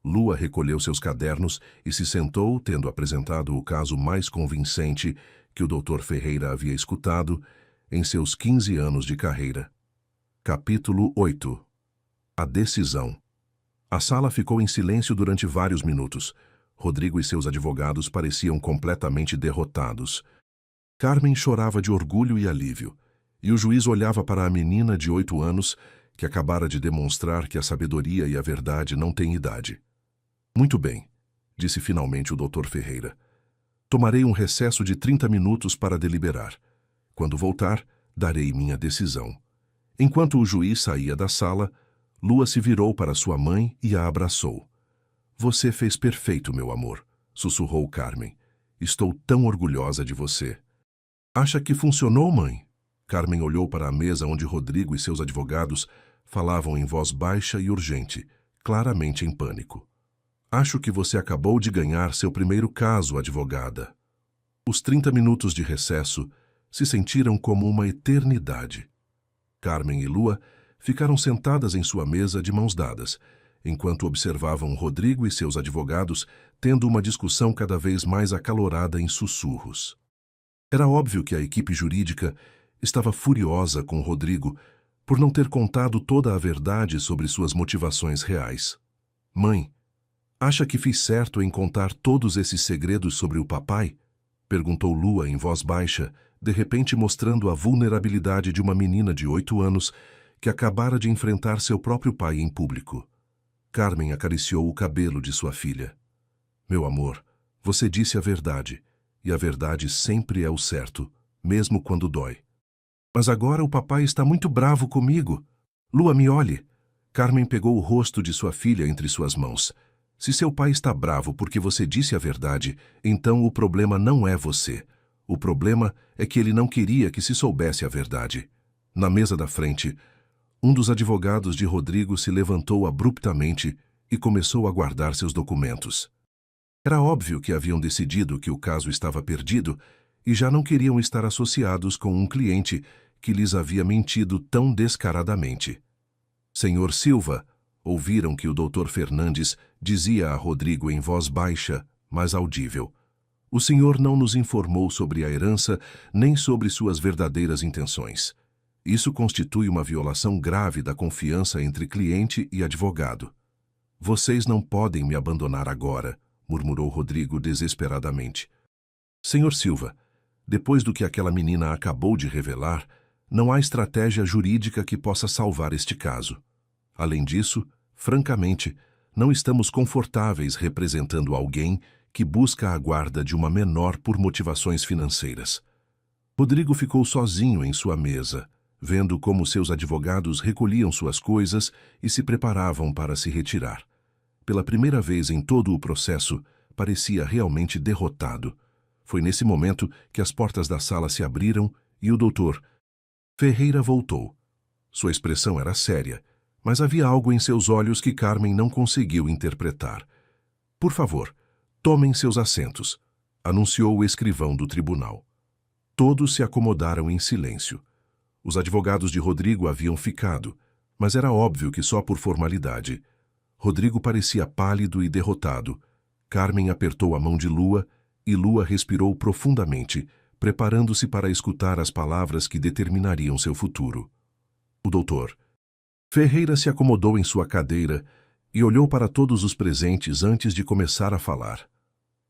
Lua recolheu seus cadernos e se sentou, tendo apresentado o caso mais convincente que o Dr. Ferreira havia escutado em seus 15 anos de carreira. Capítulo 8. A decisão. A sala ficou em silêncio durante vários minutos. Rodrigo e seus advogados pareciam completamente derrotados. Carmen chorava de orgulho e alívio, e o juiz olhava para a menina de 8 anos que acabara de demonstrar que a sabedoria e a verdade não têm idade. Muito bem, disse finalmente o Dr. Ferreira. Tomarei um recesso de 30 minutos para deliberar. Quando voltar, darei minha decisão. Enquanto o juiz saía da sala, Lua se virou para sua mãe e a abraçou. Você fez perfeito, meu amor, sussurrou Carmen. Estou tão orgulhosa de você. Acha que funcionou, mãe? Carmen olhou para a mesa onde Rodrigo e seus advogados falavam em voz baixa e urgente, claramente em pânico. Acho que você acabou de ganhar seu primeiro caso, advogada. Os 30 minutos de recesso se sentiram como uma eternidade. Carmen e Lua ficaram sentadas em sua mesa de mãos dadas, enquanto observavam Rodrigo e seus advogados tendo uma discussão cada vez mais acalorada em sussurros. Era óbvio que a equipe jurídica estava furiosa com Rodrigo por não ter contado toda a verdade sobre suas motivações reais. Mãe, acha que fiz certo em contar todos esses segredos sobre o papai? Perguntou Lua em voz baixa, de repente mostrando a vulnerabilidade de uma menina de 8 anos que acabara de enfrentar seu próprio pai em público. Carmen acariciou o cabelo de sua filha. Meu amor, você disse a verdade, e a verdade sempre é o certo, mesmo quando dói. Mas agora o papai está muito bravo comigo. Lua, me olhe. Carmen pegou o rosto de sua filha entre suas mãos. Se seu pai está bravo porque você disse a verdade, então o problema não é você. O problema é que ele não queria que se soubesse a verdade. Na mesa da frente, um dos advogados de Rodrigo se levantou abruptamente e começou a guardar seus documentos. Era óbvio que haviam decidido que o caso estava perdido e já não queriam estar associados com um cliente que lhes havia mentido tão descaradamente. Senhor Silva, ouviram que o Dr. Fernandes dizia a Rodrigo em voz baixa, mas audível. O senhor não nos informou sobre a herança nem sobre suas verdadeiras intenções. Isso constitui uma violação grave da confiança entre cliente e advogado. Vocês não podem me abandonar agora, murmurou Rodrigo desesperadamente. Senhor Silva, depois do que aquela menina acabou de revelar, não há estratégia jurídica que possa salvar este caso. Além disso, francamente, não estamos confortáveis representando alguém que busca a guarda de uma menor por motivações financeiras. Rodrigo ficou sozinho em sua mesa, vendo como seus advogados recolhiam suas coisas e se preparavam para se retirar. Pela primeira vez em todo o processo, parecia realmente derrotado. Foi nesse momento que as portas da sala se abriram e o doutor Ferreira voltou. Sua expressão era séria, mas havia algo em seus olhos que Carmen não conseguiu interpretar. Por favor, tomem seus assentos, anunciou o escrivão do tribunal. Todos se acomodaram em silêncio. Os advogados de Rodrigo haviam ficado, mas era óbvio que só por formalidade. Rodrigo parecia pálido e derrotado. Carmen apertou a mão de Lua e Lua respirou profundamente, preparando-se para escutar as palavras que determinariam seu futuro. O doutor Ferreira se acomodou em sua cadeira e olhou para todos os presentes antes de começar a falar.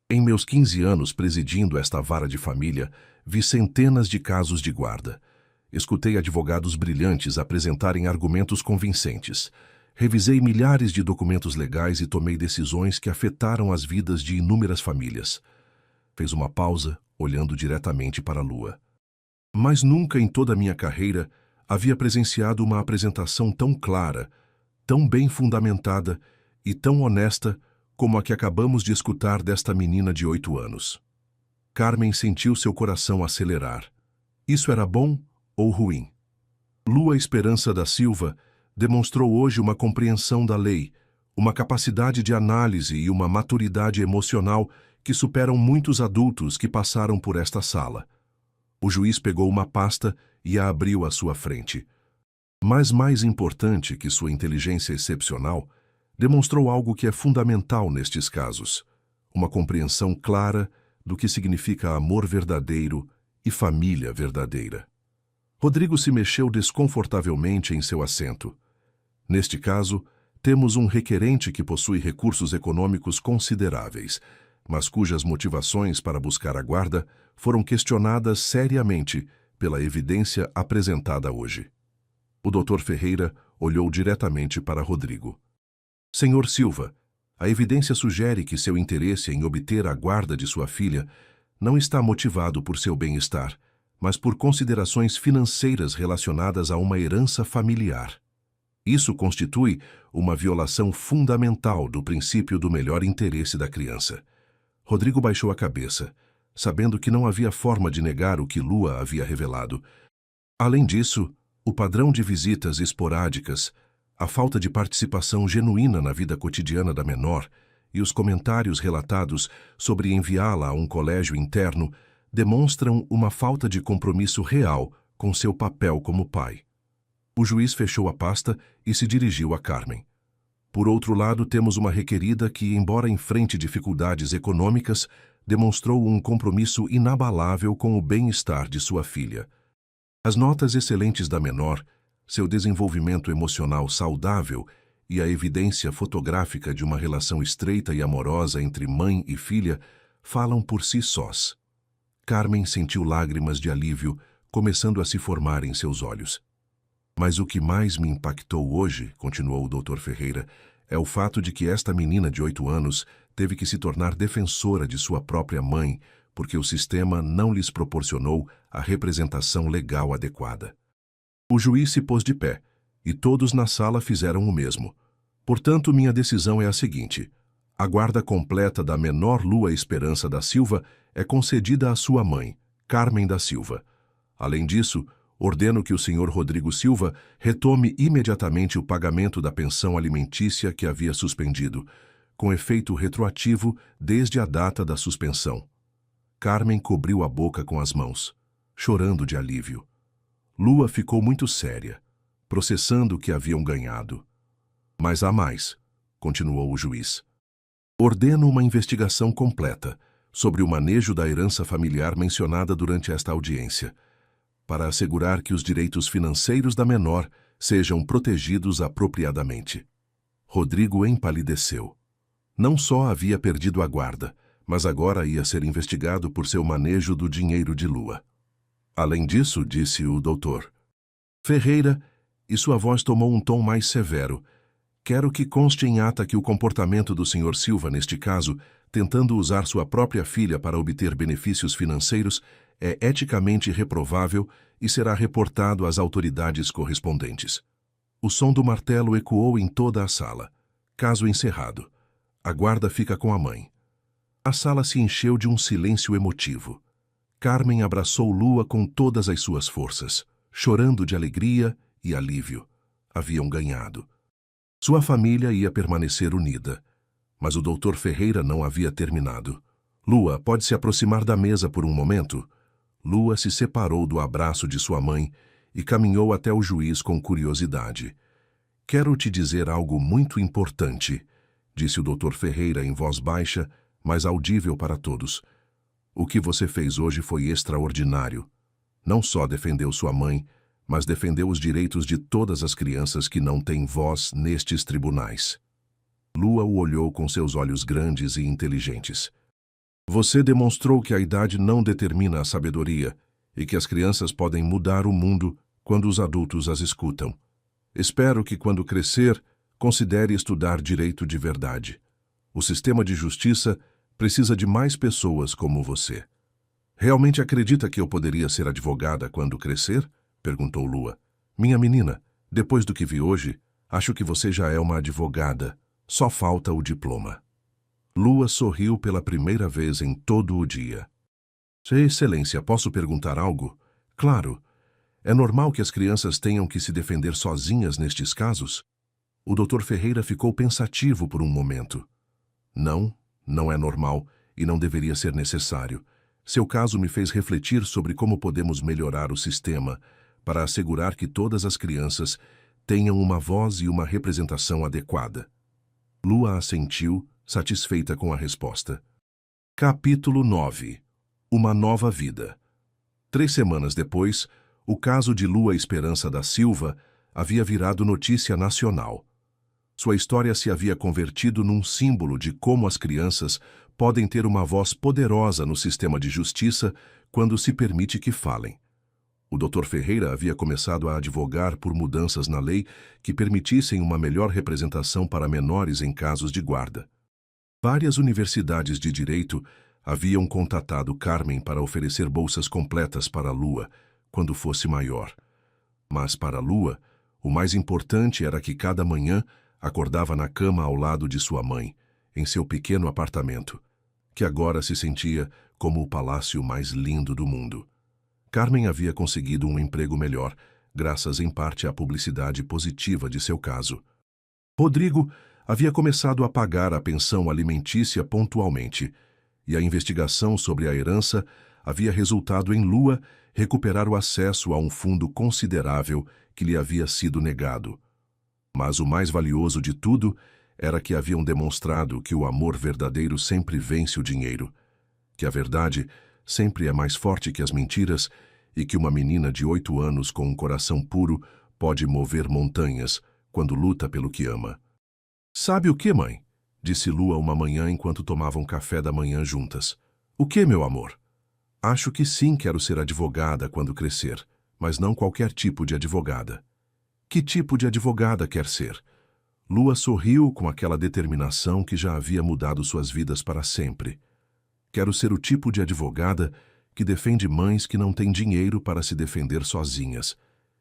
Em meus 15 anos presidindo esta vara de família, vi centenas de casos de guarda. Escutei advogados brilhantes apresentarem argumentos convincentes. Revisei milhares de documentos legais e tomei decisões que afetaram as vidas de inúmeras famílias. Fez uma pausa, olhando diretamente para a Lua. Mas nunca em toda a minha carreira havia presenciado uma apresentação tão clara, tão bem fundamentada e tão honesta como a que acabamos de escutar desta menina de 8 anos. Carmen sentiu seu coração acelerar. Isso era bom ou ruim? Lua Esperança da Silva demonstrou hoje uma compreensão da lei, uma capacidade de análise e uma maturidade emocional que superam muitos adultos que passaram por esta sala. O juiz pegou uma pasta e a abriu à sua frente. Mas mais importante que sua inteligência excepcional, demonstrou algo que é fundamental nestes casos, uma compreensão clara do que significa amor verdadeiro e família verdadeira. Rodrigo se mexeu desconfortavelmente em seu assento. Neste caso, temos um requerente que possui recursos econômicos consideráveis, mas cujas motivações para buscar a guarda foram questionadas seriamente pela evidência apresentada hoje. O Dr. Ferreira olhou diretamente para Rodrigo. Senhor Silva, a evidência sugere que seu interesse em obter a guarda de sua filha não está motivado por seu bem-estar, mas por considerações financeiras relacionadas a uma herança familiar. Isso constitui uma violação fundamental do princípio do melhor interesse da criança. Rodrigo baixou a cabeça, sabendo que não havia forma de negar o que Lua havia revelado. Além disso, o padrão de visitas esporádicas, a falta de participação genuína na vida cotidiana da menor e os comentários relatados sobre enviá-la a um colégio interno demonstram uma falta de compromisso real com seu papel como pai. O juiz fechou a pasta e se dirigiu a Carmen. Por outro lado, temos uma requerida que, embora enfrente dificuldades econômicas, demonstrou um compromisso inabalável com o bem-estar de sua filha. As notas excelentes da menor, seu desenvolvimento emocional saudável e a evidência fotográfica de uma relação estreita e amorosa entre mãe e filha falam por si sós. Carmen sentiu lágrimas de alívio começando a se formar em seus olhos. Mas o que mais me impactou hoje, continuou o Dr. Ferreira, é o fato de que esta menina de 8 anos teve que se tornar defensora de sua própria mãe porque o sistema não lhes proporcionou a representação legal adequada. O juiz se pôs de pé, e todos na sala fizeram o mesmo. Portanto, minha decisão é a seguinte: a guarda completa da menor Lua Esperança da Silva é concedida à sua mãe, Carmen da Silva. Além disso, ordeno que o Sr. Rodrigo Silva retome imediatamente o pagamento da pensão alimentícia que havia suspendido, com efeito retroativo desde a data da suspensão. Carmen cobriu a boca com as mãos, chorando de alívio. Lua ficou muito séria, processando o que haviam ganhado. Mas há mais, continuou o juiz. Ordeno uma investigação completa sobre o manejo da herança familiar mencionada durante esta audiência, para assegurar que os direitos financeiros da menor sejam protegidos apropriadamente. Rodrigo empalideceu. Não só havia perdido a guarda, mas agora ia ser investigado por seu manejo do dinheiro de Lua. Além disso, disse o doutor Ferreira, e sua voz tomou um tom mais severo, quero que conste em ata que o comportamento do Sr. Silva, neste caso, tentando usar sua própria filha para obter benefícios financeiros, é eticamente reprovável e será reportado às autoridades correspondentes. O som do martelo ecoou em toda a sala. Caso encerrado. A guarda fica com a mãe. A sala se encheu de um silêncio emotivo. Carmen abraçou Lua com todas as suas forças, chorando de alegria e alívio. Haviam ganhado. Sua família ia permanecer unida. Mas o Dr. Ferreira não havia terminado. Lua, pode se aproximar da mesa por um momento? Lua se separou do abraço de sua mãe e caminhou até o juiz com curiosidade. Quero te dizer algo muito importante, disse o Dr. Ferreira em voz baixa, mas audível para todos. O que você fez hoje foi extraordinário. Não só defendeu sua mãe, mas defendeu os direitos de todas as crianças que não têm voz nestes tribunais. Lua o olhou com seus olhos grandes e inteligentes. Você demonstrou que a idade não determina a sabedoria e que as crianças podem mudar o mundo quando os adultos as escutam. Espero que, quando crescer, considere estudar direito de verdade. O sistema de justiça precisa de mais pessoas como você. Realmente acredita que eu poderia ser advogada quando crescer? Perguntou Lua. Minha menina, depois do que vi hoje, acho que você já é uma advogada. Só falta o diploma. Lua sorriu pela primeira vez em todo o dia. Excelência, posso perguntar algo? Claro. É normal que as crianças tenham que se defender sozinhas nestes casos? O Dr. Ferreira ficou pensativo por um momento. Não, não é normal e não deveria ser necessário. Seu caso me fez refletir sobre como podemos melhorar o sistema para assegurar que todas as crianças tenham uma voz e uma representação adequada. Lua assentiu, satisfeita com a resposta. Capítulo 9. Uma nova vida. 3 semanas depois, o caso de Lua Esperança da Silva havia virado notícia nacional. Sua história se havia convertido num símbolo de como as crianças podem ter uma voz poderosa no sistema de justiça quando se permite que falem. O Dr. Ferreira havia começado a advogar por mudanças na lei que permitissem uma melhor representação para menores em casos de guarda. Várias universidades de direito haviam contatado Carmen para oferecer bolsas completas para Lua, quando fosse maior. Mas para Lua, o mais importante era que cada manhã acordava na cama ao lado de sua mãe, em seu pequeno apartamento, que agora se sentia como o palácio mais lindo do mundo. Carmen havia conseguido um emprego melhor, graças em parte à publicidade positiva de seu caso. Rodrigo havia começado a pagar a pensão alimentícia pontualmente, e a investigação sobre a herança havia resultado em Lua recuperar o acesso a um fundo considerável que lhe havia sido negado. Mas o mais valioso de tudo era que haviam demonstrado que o amor verdadeiro sempre vence o dinheiro, que a verdade sempre é mais forte que as mentiras e que uma menina de 8 anos com um coração puro pode mover montanhas quando luta pelo que ama. "Sabe o que, mãe?" disse Lua uma manhã enquanto tomavam café da manhã juntas. "O que, meu amor?" "Acho que sim, quero ser advogada quando crescer, mas não qualquer tipo de advogada." "Que tipo de advogada quer ser?" Lua sorriu com aquela determinação que já havia mudado suas vidas para sempre. "Quero ser o tipo de advogada que defende mães que não têm dinheiro para se defender sozinhas,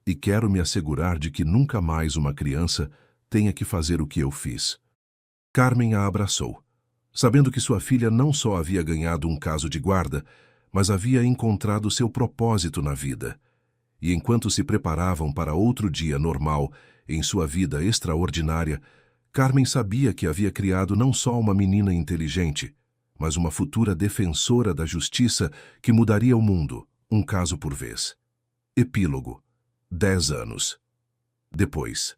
e quero me assegurar de que nunca mais uma criança tenha que fazer o que eu fiz." Carmen a abraçou, sabendo que sua filha não só havia ganhado um caso de guarda, mas havia encontrado seu propósito na vida. E enquanto se preparavam para outro dia normal em sua vida extraordinária, Carmen sabia que havia criado não só uma menina inteligente, mas uma futura defensora da justiça que mudaria o mundo, um caso por vez. Epílogo. 10 anos. Depois.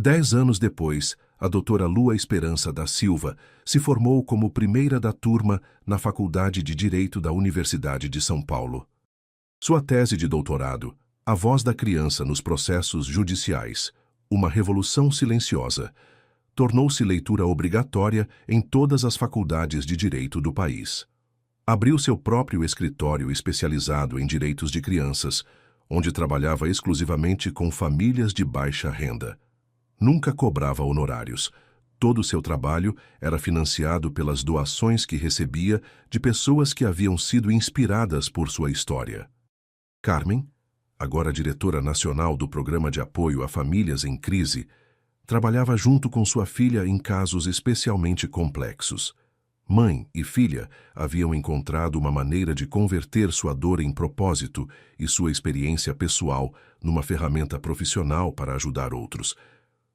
10 anos depois, a doutora Lua Esperança da Silva se formou como primeira da turma na Faculdade de Direito da Universidade de São Paulo. Sua tese de doutorado, A Voz da Criança nos Processos Judiciais, uma Revolução Silenciosa, tornou-se leitura obrigatória em todas as faculdades de direito do país. Abriu seu próprio escritório especializado em direitos de crianças, onde trabalhava exclusivamente com famílias de baixa renda. Nunca cobrava honorários. Todo seu trabalho era financiado pelas doações que recebia de pessoas que haviam sido inspiradas por sua história. Carmen, agora diretora nacional do Programa de Apoio a Famílias em Crise, trabalhava junto com sua filha em casos especialmente complexos. Mãe e filha haviam encontrado uma maneira de converter sua dor em propósito e sua experiência pessoal numa ferramenta profissional para ajudar outros.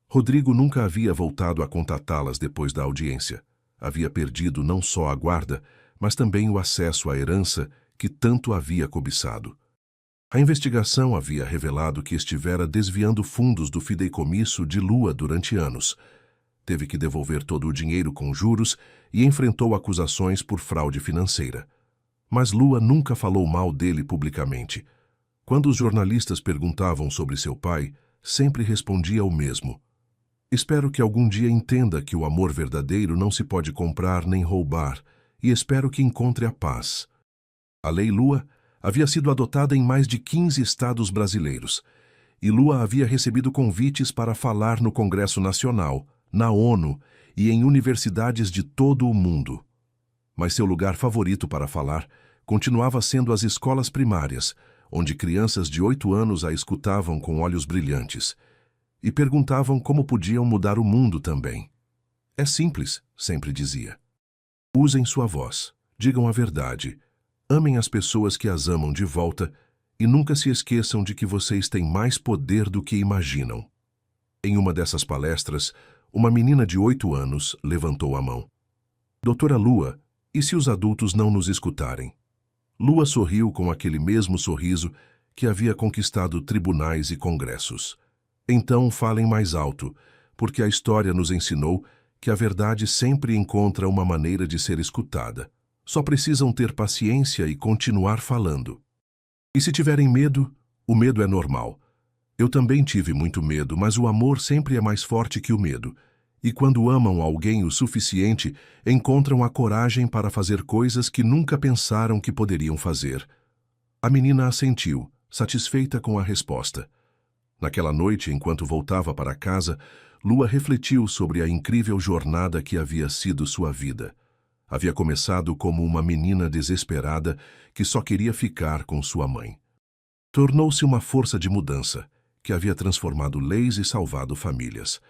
Rodrigo nunca havia voltado a contatá-las depois da audiência. Havia perdido não só a guarda, mas também o acesso à herança que tanto havia cobiçado. A investigação havia revelado que estivera desviando fundos do fideicomisso de Lua durante anos. Teve que devolver todo o dinheiro com juros e enfrentou acusações por fraude financeira. Mas Lua nunca falou mal dele publicamente. Quando os jornalistas perguntavam sobre seu pai, sempre respondia o mesmo: "Espero que algum dia entenda que o amor verdadeiro não se pode comprar nem roubar, e espero que encontre a paz." A Lei Lua havia sido adotada em mais de 15 estados brasileiros, e Lua havia recebido convites para falar no Congresso Nacional, na ONU e em universidades de todo o mundo. Mas seu lugar favorito para falar continuava sendo as escolas primárias, onde crianças de 8 anos a escutavam com olhos brilhantes e perguntavam como podiam mudar o mundo também. "É simples", sempre dizia. "Usem sua voz, digam a verdade, amem as pessoas que as amam de volta e nunca se esqueçam de que vocês têm mais poder do que imaginam." Em uma dessas palestras, uma menina de 8 anos levantou a mão. "Doutora Lua, e se os adultos não nos escutarem?" Lua sorriu com aquele mesmo sorriso que havia conquistado tribunais e congressos. "Então falem mais alto, porque a história nos ensinou que a verdade sempre encontra uma maneira de ser escutada. Só precisam ter paciência e continuar falando. E se tiverem medo, o medo é normal. Eu também tive muito medo, mas o amor sempre é mais forte que o medo. E quando amam alguém o suficiente, encontram a coragem para fazer coisas que nunca pensaram que poderiam fazer." A menina assentiu, satisfeita com a resposta. Naquela noite, enquanto voltava para casa, Lua refletiu sobre a incrível jornada que havia sido sua vida. Havia começado como uma menina desesperada que só queria ficar com sua mãe. Tornou-se uma força de mudança, que havia transformado leis e salvado famílias.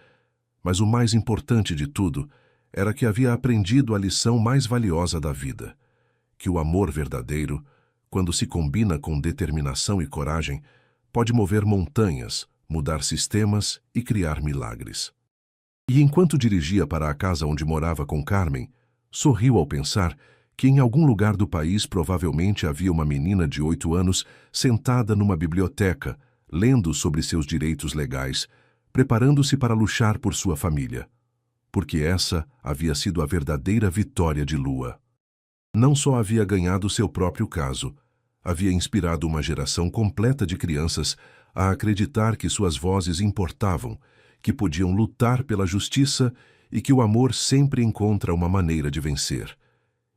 Mas o mais importante de tudo era que havia aprendido a lição mais valiosa da vida: que o amor verdadeiro, quando se combina com determinação e coragem, pode mover montanhas, mudar sistemas e criar milagres. E enquanto dirigia para a casa onde morava com Carmen, sorriu ao pensar que em algum lugar do país provavelmente havia uma menina de 8 anos sentada numa biblioteca, lendo sobre seus direitos legais, preparando-se para lutar por sua família. porque essa havia sido a verdadeira vitória de Lua. Não só havia ganhado seu próprio caso, havia inspirado uma geração completa de crianças a acreditar que suas vozes importavam, que podiam lutar pela justiça e que o amor sempre encontra uma maneira de vencer.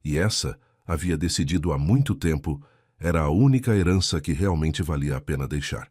E essa, havia decidido há muito tempo, era a única herança que realmente valia a pena deixar.